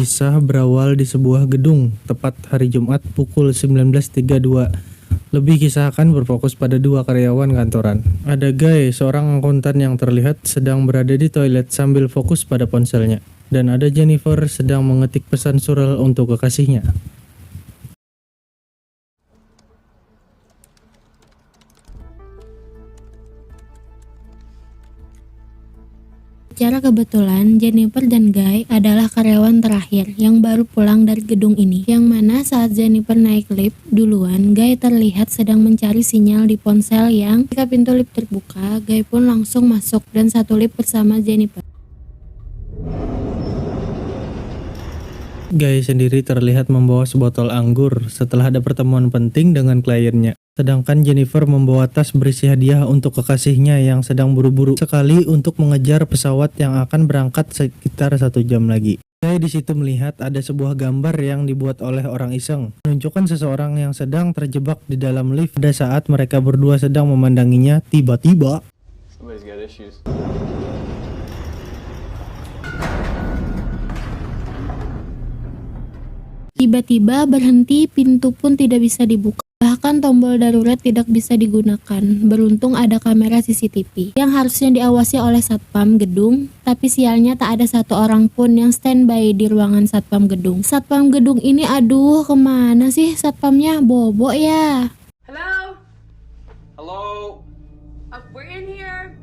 Kisah berawal di sebuah gedung, tepat hari Jumat pukul 19.32. Lebih kisah akan berfokus pada dua karyawan kantoran. Ada Guy, seorang akuntan yang terlihat sedang berada di toilet sambil fokus pada ponselnya. Dan ada Jennifer sedang mengetik pesan surel untuk kekasihnya. Secara kebetulan, Jennifer dan Guy adalah karyawan terakhir yang baru pulang dari gedung ini. Yang mana saat Jennifer naik lift duluan, Guy terlihat sedang mencari sinyal di ponsel yang ketika pintu lift terbuka, Guy pun langsung masuk dan satu lift bersama Jennifer. Guy sendiri terlihat membawa sebotol anggur setelah ada pertemuan penting dengan kliennya. Sedangkan Jennifer membawa tas berisi hadiah untuk kekasihnya yang sedang buru-buru sekali untuk mengejar pesawat yang akan berangkat sekitar 1 jam lagi. Guy di situ melihat ada sebuah gambar yang dibuat oleh orang iseng, menunjukkan seseorang yang sedang terjebak di dalam lift pada saat mereka berdua sedang memandanginya. Tiba-tiba Tiba-tiba berhenti, pintu pun tidak bisa dibuka. Bahkan tombol darurat tidak bisa digunakan. Beruntung ada kamera CCTV yang harusnya diawasi oleh satpam gedung, tapi sialnya tak ada satu orang pun yang standby di ruangan satpam gedung. Satpam gedung ini aduh kemana sih satpamnya, bobo ya. Hello? Hello? We're in here.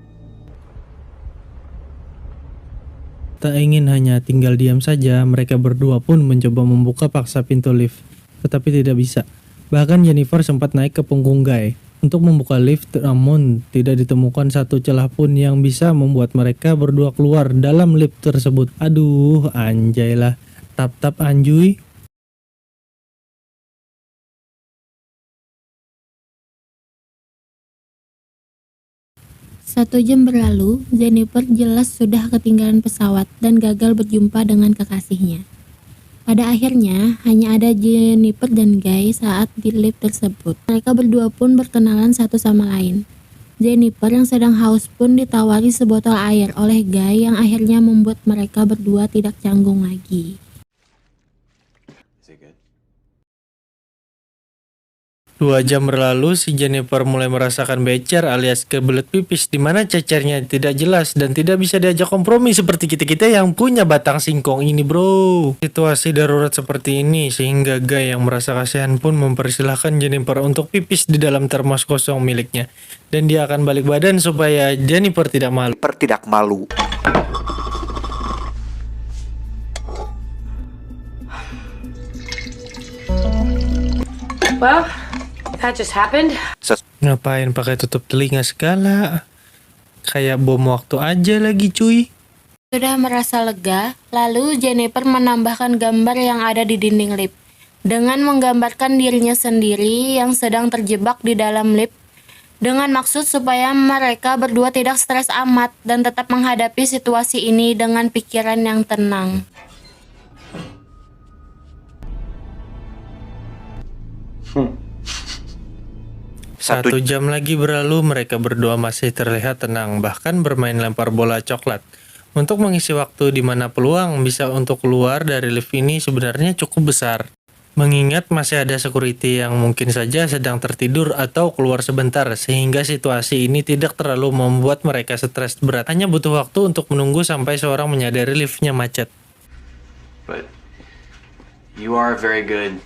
tak ingin hanya tinggal diam saja, mereka berdua pun mencoba membuka paksa pintu lift, tetapi tidak bisa. Bahkan Jennifer sempat naik ke punggung Guy untuk membuka lift, namun tidak ditemukan satu celah pun yang bisa membuat mereka berdua keluar dalam lift tersebut. Aduh, anjay lah. Tap-tap anjuy. Satu jam berlalu, Jennifer jelas sudah ketinggalan pesawat dan gagal berjumpa dengan kekasihnya. Pada akhirnya, hanya ada Jennifer dan Guy saat di lift tersebut. Mereka berdua pun berkenalan satu sama lain. Jennifer yang sedang haus pun ditawari sebotol air oleh Guy yang akhirnya membuat mereka berdua tidak canggung lagi. 2 jam berlalu, si Jennifer mulai merasakan becer alias kebelet pipis, di mana cecernya tidak jelas dan tidak bisa diajak kompromi seperti kita-kita yang punya batang singkong ini, bro. Situasi darurat seperti ini sehingga Guy yang merasa kasihan pun mempersilahkan Jennifer untuk pipis di dalam termos kosong miliknya, dan dia akan balik badan supaya Jennifer tidak malu. Well, that just happened. Ngapain pakai tutup telinga segala? Kayak bom waktu aja lagi, cuy. Sudah merasa lega, lalu Jennifer menambahkan gambar yang ada di dinding lift. Dengan menggambarkan dirinya sendiri yang sedang terjebak di dalam lift, dengan maksud supaya mereka berdua tidak stres amat dan tetap menghadapi situasi ini dengan pikiran yang tenang. Satu jam lagi berlalu, mereka berdua masih terlihat tenang, bahkan bermain lempar bola coklat. Untuk mengisi waktu di mana peluang bisa untuk keluar dari lift ini sebenarnya cukup besar. Mengingat masih ada security yang mungkin saja sedang tertidur atau keluar sebentar, sehingga situasi ini tidak terlalu membuat mereka stres berat. Hanya butuh waktu untuk menunggu sampai seorang menyadari liftnya macet. But you are very good.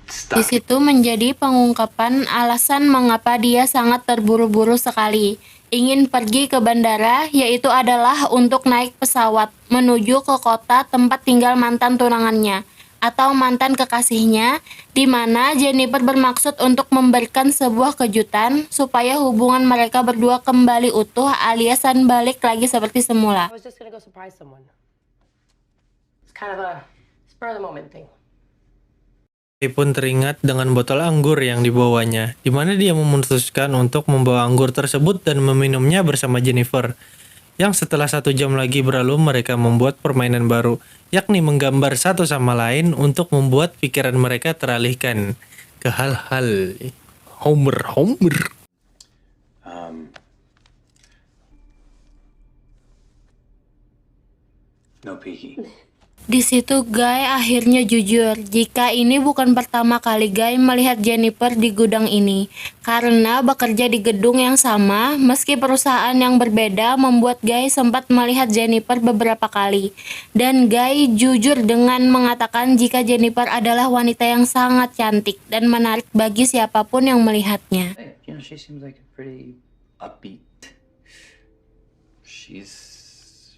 Di situ menjadi pengungkapan alasan mengapa dia sangat terburu-buru sekali. Ingin pergi ke bandara, yaitu adalah untuk naik pesawat menuju ke kota tempat tinggal mantan tunangannya atau mantan kekasihnya, di mana Jennifer bermaksud untuk memberikan sebuah kejutan supaya hubungan mereka berdua kembali utuh aliasan balik lagi seperti semula. I was just gonna go surprise someone. It's kind of a spur of the moment thing. Dia pun teringat dengan botol anggur yang dibawanya, di mana dia memutuskan untuk membawa anggur tersebut dan meminumnya bersama Jennifer. Yang setelah 1 jam lagi berlalu, mereka membuat permainan baru, yakni menggambar satu sama lain untuk membuat pikiran mereka teralihkan ke hal-hal Homer. No peeking. Di situ Guy akhirnya jujur jika ini bukan pertama kali Guy melihat Jennifer di gudang ini, karena bekerja di gedung yang sama meski perusahaan yang berbeda membuat Guy sempat melihat Jennifer beberapa kali. Dan Guy jujur dengan mengatakan jika Jennifer adalah wanita yang sangat cantik dan menarik bagi siapapun yang melihatnya. Hey, she seems like a pretty upbeat. She's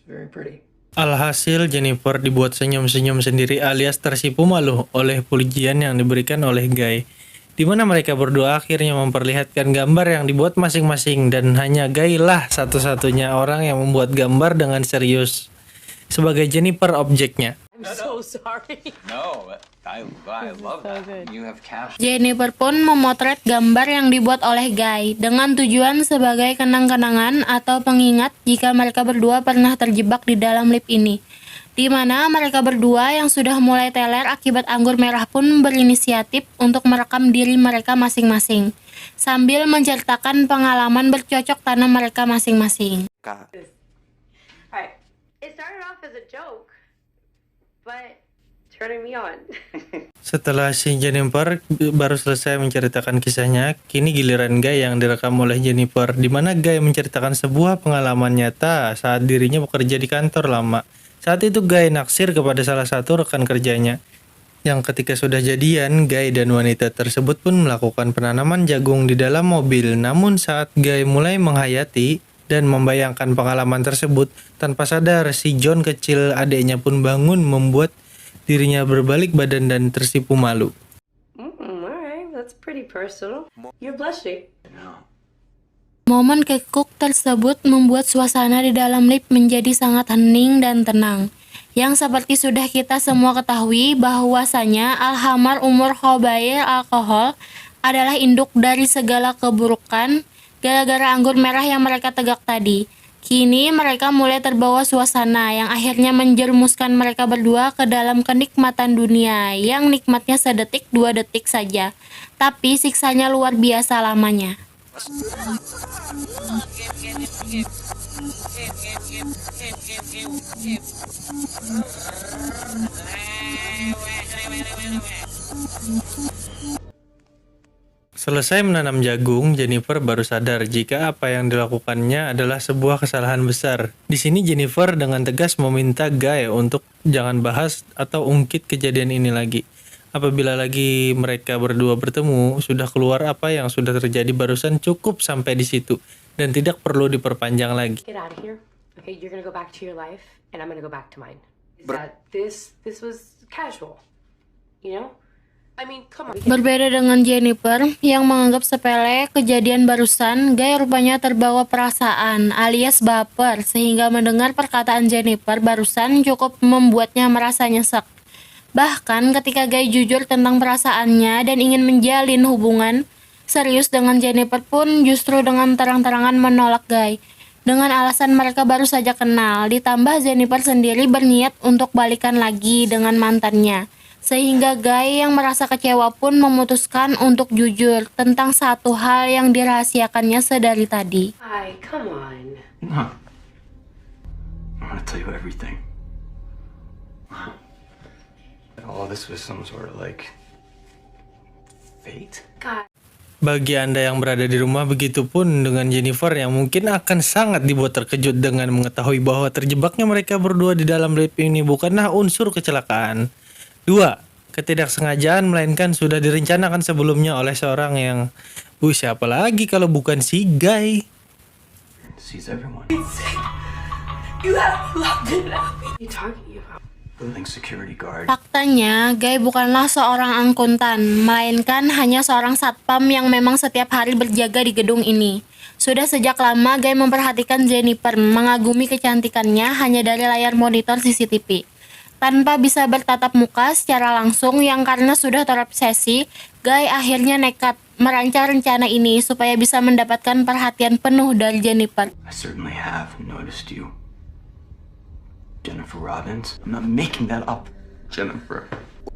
very pretty. Alhasil Jennifer dibuat senyum-senyum sendiri alias tersipu malu oleh pujian yang diberikan oleh Guy. Di mana mereka berdua akhirnya memperlihatkan gambar yang dibuat masing-masing dan hanya Guy lah satu-satunya orang yang membuat gambar dengan serius sebagai Jennifer objeknya. I'm so sorry. No, I love that. You have captured. Jennifer pun memotret gambar yang dibuat oleh Guy dengan tujuan sebagai kenang-kenangan atau pengingat jika mereka berdua pernah terjebak di dalam lift ini. Di mana mereka berdua yang sudah mulai teler akibat anggur merah pun berinisiatif untuk merekam diri mereka masing-masing sambil menceritakan pengalaman bercocok tanam mereka masing-masing. Alright. It started off as a joke, but turning me on. Setelah si Jennifer baru selesai menceritakan kisahnya, kini giliran Guy yang direkam oleh Jennifer, di mana Guy menceritakan sebuah pengalaman nyata saat dirinya bekerja di kantor lama. Saat itu Guy naksir kepada salah satu rekan kerjanya, yang ketika sudah jadian, Guy dan wanita tersebut pun melakukan penanaman jagung di dalam mobil. Namun saat Guy mulai menghayati dan membayangkan pengalaman tersebut, tanpa sadar si John kecil adiknya pun bangun membuat dirinya berbalik badan dan tersipu malu. Alright, that's pretty personal. You're blushing. Momen kekuk tersebut membuat suasana di dalam lift menjadi sangat hening dan tenang. Yang seperti sudah kita semua ketahui bahwasanya Alhamar umur khobair alkohol adalah induk dari segala keburukan gara-gara anggur merah yang mereka tegak tadi. Kini mereka mulai terbawa suasana yang akhirnya menjerumuskan mereka berdua ke dalam kenikmatan dunia yang nikmatnya sedetik 2 detik saja, tapi siksanya luar biasa lamanya. Selesai menanam jagung, Jennifer baru sadar jika apa yang dilakukannya adalah sebuah kesalahan besar. Di sini Jennifer dengan tegas meminta Guy untuk jangan bahas atau ungkit kejadian ini lagi. Apabila lagi mereka berdua bertemu, sudah keluar apa yang sudah terjadi barusan cukup sampai di situ dan tidak perlu diperpanjang lagi. Get out of here. Okay, you're gonna go back to your life, and I'm gonna go back to mine. This was casual, you know? I mean, come on. Berbeda dengan Jennifer yang menganggap sepele kejadian barusan, Guy rupanya terbawa perasaan alias baper sehingga mendengar perkataan Jennifer barusan cukup membuatnya merasa nyesek. Bahkan ketika Guy jujur tentang perasaannya dan ingin menjalin hubungan serius dengan Jennifer pun justru dengan terang-terangan menolak Guy. Dengan alasan mereka baru saja kenal, ditambah Jennifer sendiri berniat untuk balikan lagi dengan mantannya. Sehingga Guy yang merasa kecewa pun memutuskan untuk jujur tentang satu hal yang dirahasiakannya sedari tadi. Hi, come on. No. I want to tell you everything. All this was some sort of like fate. God. Bagi Anda yang berada di rumah, begitupun dengan Jennifer yang mungkin akan sangat dibuat terkejut dengan mengetahui bahwa terjebaknya mereka berdua di dalam lift ini bukanlah unsur kecelakaan. 2. Ketidaksengajaan melainkan sudah direncanakan sebelumnya oleh seorang yang siapa lagi kalau bukan si Guy. Sees everyone. You have loved it. What are you talking about? Building security guard. Faktanya, Guy bukanlah seorang angkutan, melainkan hanya seorang satpam yang memang setiap hari berjaga di gedung ini. Sudah sejak lama Guy memperhatikan Jennifer, mengagumi kecantikannya hanya dari layar monitor CCTV. Tanpa bisa bertatap muka secara langsung yang karena sudah terobsesi, Guy akhirnya nekat merancang rencana ini supaya bisa mendapatkan perhatian penuh dari Jennifer. I certainly have noticed you. Jennifer Robbins. I'm not making that up. Jennifer.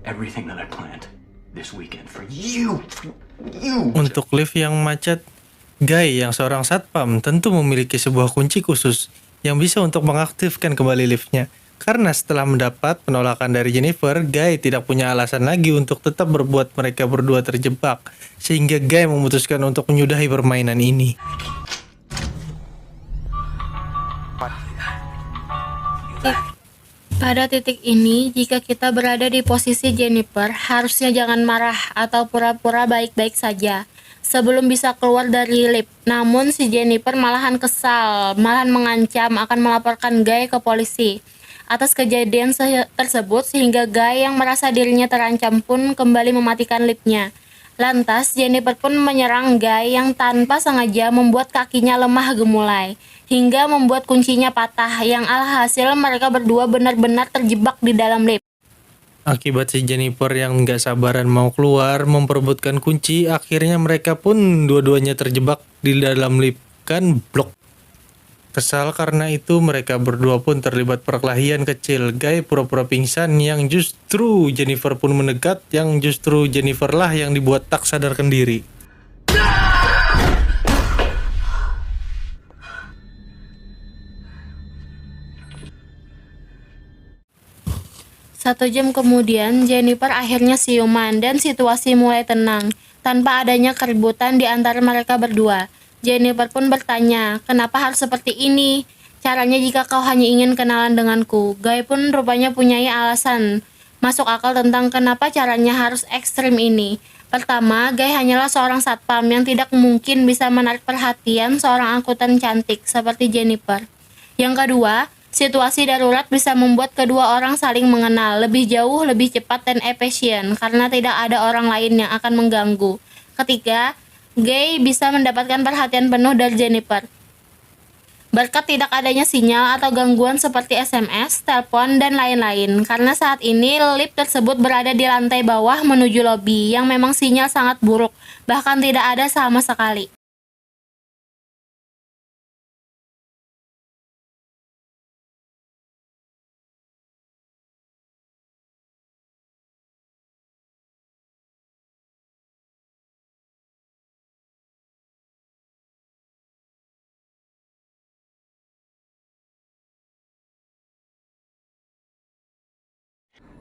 Everything that I planned this weekend for you. For you. Untuk lift yang macet, Guy yang seorang satpam tentu memiliki sebuah kunci khusus yang bisa untuk mengaktifkan kembali liftnya. Karena setelah mendapat penolakan dari Jennifer, Guy tidak punya alasan lagi untuk tetap berbuat mereka berdua terjebak, sehingga Guy memutuskan untuk menyudahi permainan ini. Pada titik ini, jika kita berada di posisi Jennifer, harusnya jangan marah atau pura-pura baik-baik saja sebelum bisa keluar dari lift. Namun si Jennifer malahan kesal, malahan mengancam akan melaporkan Guy ke polisi atas kejadian tersebut, sehingga Guy yang merasa dirinya terancam pun kembali mematikan liftnya. Lantas Jennifer pun menyerang Guy yang tanpa sengaja membuat kakinya lemah gemulai hingga membuat kuncinya patah, yang alhasil mereka berdua benar-benar terjebak di dalam lift. Akibat si Jennifer yang gak sabaran mau keluar memperebutkan kunci, akhirnya mereka pun dua-duanya terjebak di dalam lift. Kan blok. Kesal karena itu, mereka berdua pun terlibat perkelahian kecil. Guy pura-pura pingsan, yang justru Jennifer pun mendekat, yang justru Jennifer lah yang dibuat tak sadarkan diri. Satu jam kemudian, Jennifer akhirnya siuman dan situasi mulai tenang, tanpa adanya keributan di antara mereka berdua. Jennifer pun bertanya, kenapa harus seperti ini? Caranya jika kau hanya ingin kenalan denganku. Guy pun rupanya punyai alasan masuk akal tentang kenapa caranya harus ekstrim ini. Pertama, Guy hanyalah seorang satpam yang tidak mungkin bisa menarik perhatian seorang angkutan cantik seperti Jennifer. Yang kedua, situasi darurat bisa membuat kedua orang saling mengenal lebih jauh, lebih cepat dan efisien karena tidak ada orang lain yang akan mengganggu. Ketiga, Guy bisa mendapatkan perhatian penuh dari Jennifer berkat tidak adanya sinyal atau gangguan seperti SMS, telepon, dan lain-lain. Karena saat ini lift tersebut berada di lantai bawah menuju lobi yang memang sinyal sangat buruk, bahkan tidak ada sama sekali.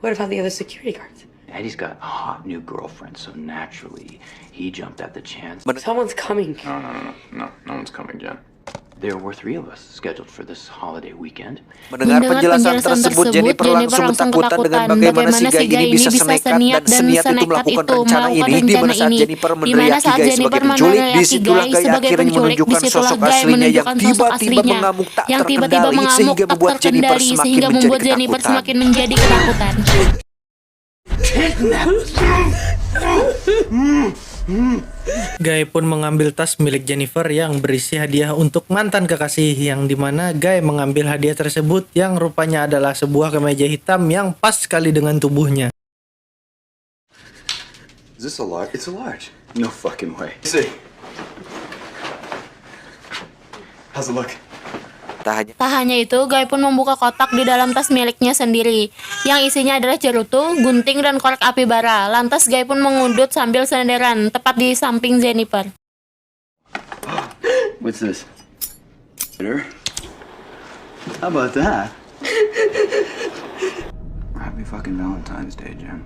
What about the other security guards? Eddie's got a hot new girlfriend, so naturally he jumped at the chance. Someone's coming. No one's coming, Jen. There were 3 of us scheduled for this holiday weekend. Mendengar penjelasan tersebut, Jennifer langsung ketakutan dengan bagaimana si Guy ini bisa senekat dan seniat itu melakukan rencana ini. Di mana saat Jennifer meneriaki Guy sebagai penculik, disitulah Guy akhirnya menunjukkan sosok aslinya yang tiba-tiba mengamuk tak terkendali sehingga membuat Jennifer semakin menjadi ketakutan. Guy pun mengambil tas milik Jennifer yang berisi hadiah untuk mantan kekasih, yang dimana Guy mengambil hadiah tersebut yang rupanya adalah sebuah kemeja hitam yang pas sekali dengan tubuhnya. Is this a large? It's a large. No fucking way. See. How's it look? Tak hanya itu, Guy pun membuka kotak di dalam tas miliknya sendiri, yang isinya adalah cerutu, gunting, dan korek api bara. Lantas Guy pun mengundut sambil senderan, tepat di samping Jennifer. What's this? How about that? Happy fucking Valentine's Day, Jen.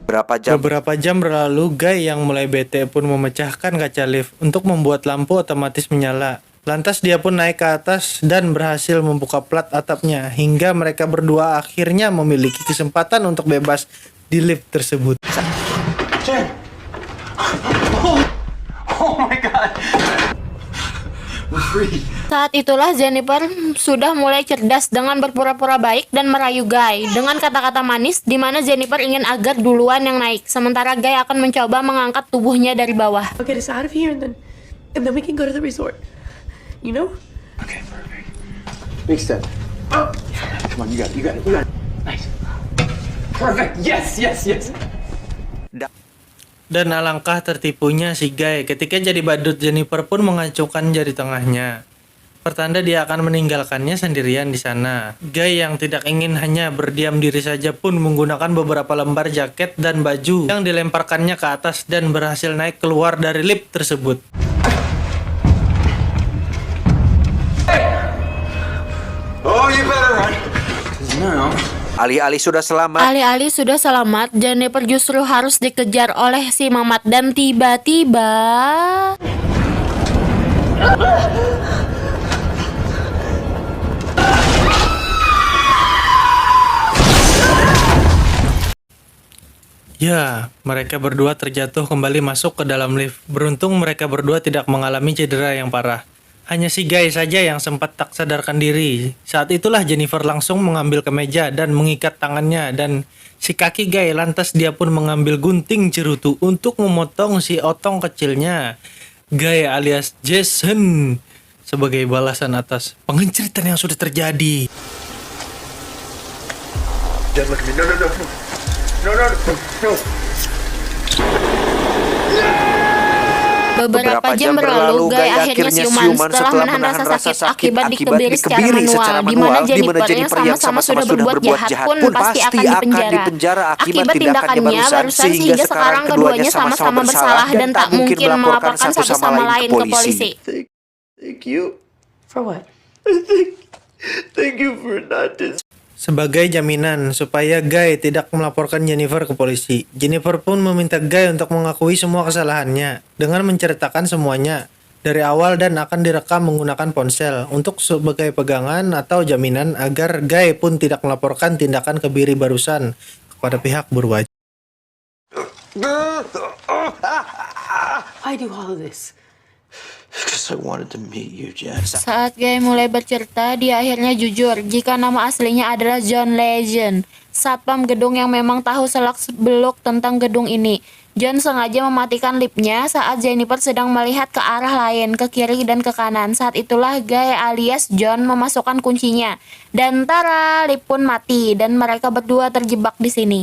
Beberapa jam berlalu, Guy yang mulai bete pun memecahkan kaca lift untuk membuat lampu otomatis menyala. Lantas dia pun naik ke atas dan berhasil membuka plat atapnya, hingga mereka berdua akhirnya memiliki kesempatan untuk bebas di lift tersebut. Jen! Oh my god! We're free. Saat itulah Jennifer sudah mulai cerdas dengan berpura-pura baik dan merayu Guy dengan kata-kata manis, di mana Jennifer ingin agar duluan yang naik, sementara Guy akan mencoba mengangkat tubuhnya dari bawah. I'll get us out of here and then we can go to the resort. You know? Okay, perfect. Big step. Oh! Come on, you got it. Nice. Perfect. Yes. Dan alangkah tertipunya si Guy ketika jadi badut Jennifer pun mengacungkan jari tengahnya. Pertanda dia akan meninggalkannya sendirian di sana. Guy yang tidak ingin hanya berdiam diri saja pun menggunakan beberapa lembar jaket dan baju yang dilemparkannya ke atas dan berhasil naik keluar dari lift tersebut. Oh, you better run. No, Alih-alih sudah selamat, Alih-alih sudah selamat, Jennifer justru harus dikejar oleh si Mamat dan tiba-tiba Ya, mereka berdua terjatuh kembali masuk ke dalam lift. Beruntung mereka berdua tidak mengalami cedera yang parah. Hanya si Guy saja yang sempat tak sadarkan diri. Saat itulah Jennifer langsung mengambil kemeja dan mengikat tangannya, dan si kaki Guy lantas dia pun mengambil gunting cerutu untuk memotong si otong kecilnya, Guy alias Jason, sebagai balasan atas pengenceritan yang sudah terjadi. Dad, look at me. No, no, no, no. No, no, no, no. beberapa jam berlalu, Guy akhirnya siuman setelah menahan rasa sakit akibat dikebiri secara manual, di mana Jennifer yang sama-sama sudah berbuat jahat pun pasti akan dipenjara. Akibat tindakannya barusan sehingga sekarang keduanya sama-sama bersalah dan tak mungkin melaporkan satu sama lain ke polisi. Thank you. For what? Thank you for not this. Sebagai jaminan supaya Guy tidak melaporkan Jennifer ke polisi, Jennifer pun meminta Guy untuk mengakui semua kesalahannya dengan menceritakan semuanya dari awal dan akan direkam menggunakan ponsel untuk sebagai pegangan atau jaminan agar Guy pun tidak melaporkan tindakan kebiri barusan kepada pihak berwajib. Why do all of this? Because I wanted to meet you, Jen. Saat Guy mulai bercerita, dia akhirnya jujur jika nama aslinya adalah John Legend, satpam gedung yang memang tahu selak-beluk tentang gedung ini. John sengaja mematikan liftnya saat Jennifer sedang melihat ke arah lain, ke kiri dan ke kanan. Saat itulah Guy alias John memasukkan kuncinya. Dan tara, lift pun mati dan mereka berdua terjebak di sini.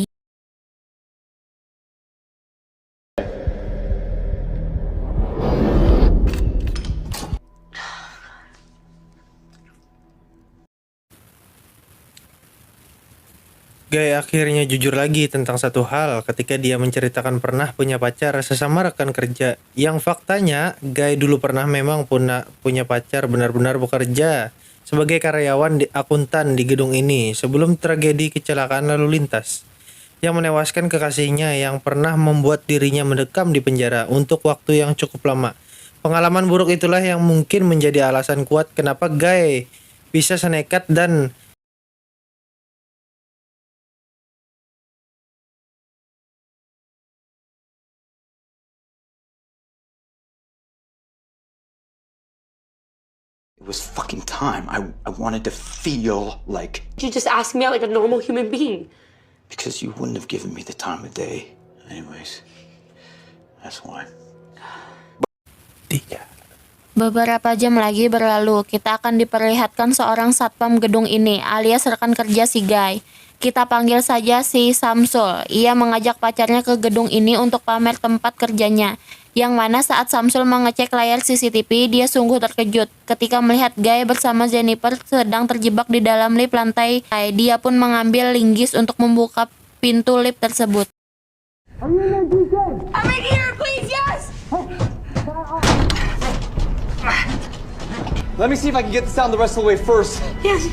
Guy akhirnya jujur lagi tentang satu hal ketika dia menceritakan pernah punya pacar sesama rekan kerja. Yang faktanya, Guy dulu pernah memang punya pacar benar-benar bekerja sebagai karyawan di akuntan di gedung ini sebelum tragedi kecelakaan lalu lintas yang menewaskan kekasihnya yang pernah membuat dirinya mendekam di penjara untuk waktu yang cukup lama. Pengalaman buruk itulah yang mungkin menjadi alasan kuat kenapa Guy bisa senekat dan It was fucking time. I wanted to feel like... You just asked me out like a normal human being. Because you wouldn't have given me the time of day. Anyways, that's why. Beberapa jam lagi berlalu, kita akan diperlihatkan seorang satpam gedung ini alias rekan kerja si Guy. Kita panggil saja si Samsul. Ia mengajak pacarnya ke gedung ini untuk pamer tempat kerjanya. Yang mana saat Samsul mengecek layar CCTV, dia sungguh terkejut ketika melihat Guy bersama Jennifer sedang terjebak di dalam lift lantai. Dia pun mengambil linggis untuk membuka pintu lift tersebut. I'm right here, please, yes! Let me see if I can get this down the rest of the way first. Yes.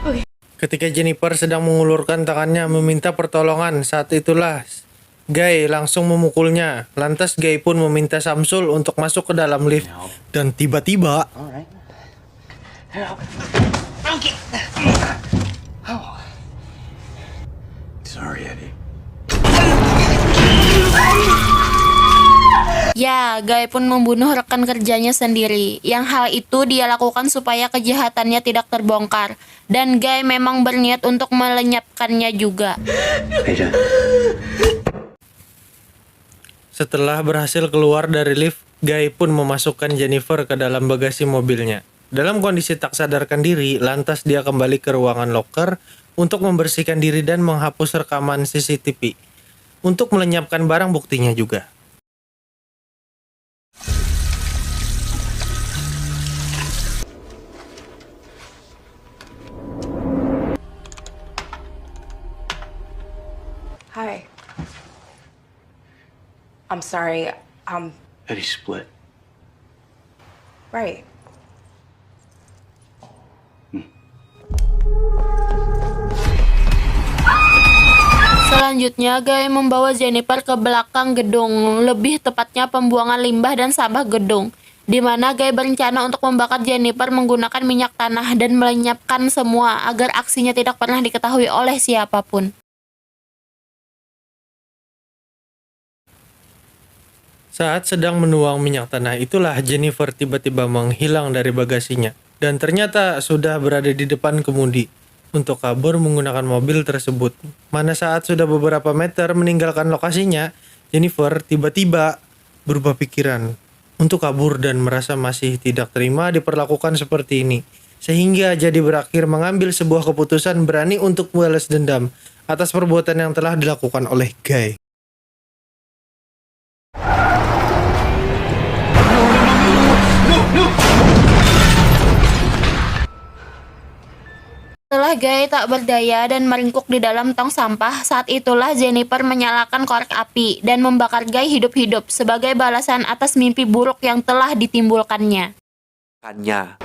Okay. ketika Jennifer sedang mengulurkan tangannya meminta pertolongan, saat itulah Guy langsung memukulnya. Lantas Guy pun meminta Samsul untuk masuk ke dalam lift. Dan tiba-tiba Sorry, Eddie. Ya, Guy pun membunuh rekan kerjanya sendiri. Yang hal itu dia lakukan supaya kejahatannya tidak terbongkar. Dan Guy memang berniat untuk melenyapkannya juga. setelah berhasil keluar dari lift, Guy pun memasukkan Jennifer ke dalam bagasi mobilnya. Dalam kondisi tak sadarkan diri, lantas dia kembali ke ruangan locker untuk membersihkan diri dan menghapus rekaman CCTV untuk melenyapkan barang buktinya juga. Hi. I'm sorry. Eddie split. Right. Selanjutnya, Guy membawa Jennifer ke belakang gedung, lebih tepatnya pembuangan limbah dan sampah gedung, di mana Guy berencana untuk membakar Jennifer menggunakan minyak tanah dan melenyapkan semua agar aksinya tidak pernah diketahui oleh siapapun. Saat sedang menuang minyak tanah itulah Jennifer tiba-tiba menghilang dari bagasinya dan ternyata sudah berada di depan kemudi untuk kabur menggunakan mobil tersebut. Mana saat sudah beberapa meter meninggalkan lokasinya, Jennifer tiba-tiba berubah pikiran untuk kabur dan merasa masih tidak terima diperlakukan seperti ini. Sehingga jadi berakhir mengambil sebuah keputusan berani untuk membalas dendam atas perbuatan yang telah dilakukan oleh Guy. Setelah Guy tak berdaya dan meringkuk di dalam tong sampah, saat itulah Jennifer menyalakan korek api dan membakar Guy hidup-hidup sebagai balasan atas mimpi buruk yang telah ditimbulkannya. Kannya.